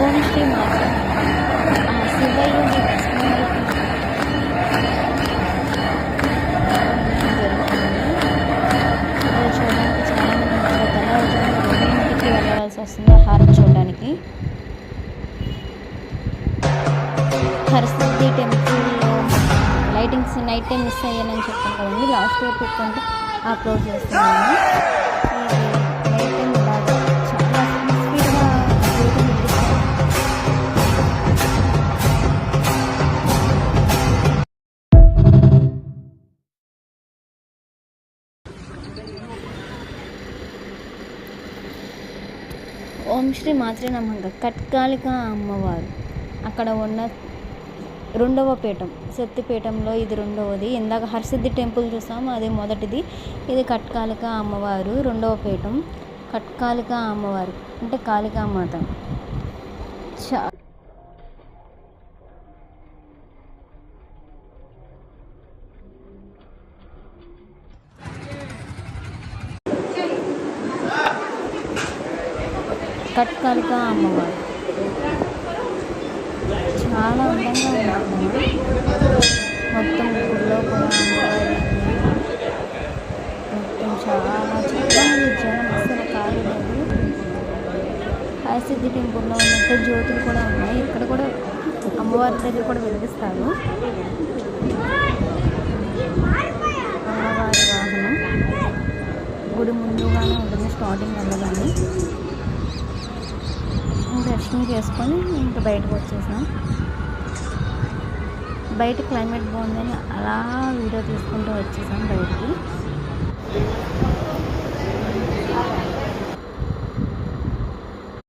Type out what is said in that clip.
ఓం శ్రీ మాత శివయ్య చూడడానికి చాలా మంది తెల్లవారుజామున 2ంటికి వెళ్ళాల్సి వస్తుంది హారతి చూడడానికి. హరసిద్ధి టెంపుల్లో లైటింగ్స్ నైట్ టైం మిస్ అయ్యానని చెప్పాను కదండి, లాస్ట్ ఇయర్ పెట్టుకుంటే అప్లోడ్ చేస్తున్నాను. ఇది నైట్ టైం బాగా చాలా స్పీడ్గా ఓం శ్రీ మాత్రే నమః. కట్కాలిక అమ్మవారు అక్కడ ఉన్న 2వ పీఠం, శక్తిపీఠంలో ఇది 2వది. ఇందాక హరసిద్ధి టెంపుల్ చూసాము, అది మొదటిది. ఇది కట్కాలిక అమ్మవారు 2వ పీఠం. కట్కాలిక అమ్మవారు అంటే కాళికామాత. కట్కాలిక అమ్మవారు చాలా అందంగా ఉంటుంది. మొత్తం గుడిలో కూడా అమ్మవారి మొత్తం చాలా మంది జనం అసలు ఖాళీ లేదు. హరసిద్ధి టెంపుల్లో ఉన్నట్టు జ్యోతులు కూడా ఉన్నాయి. ఇక్కడ కూడా అమ్మవారి దగ్గర కూడా వెలిగిస్తారు. అమ్మవారి వాహనం గుడి ముందుగానే ఉంటుంది. స్టార్టింగ్ వెళ్ళగానే దర్శనం చేసుకొని ఇంకా బయటకు వచ్చేసాం. బయట క్లైమేట్ బాగుందని అలా వీడియో తీసుకుంటూ వచ్చేసాం బయటికి.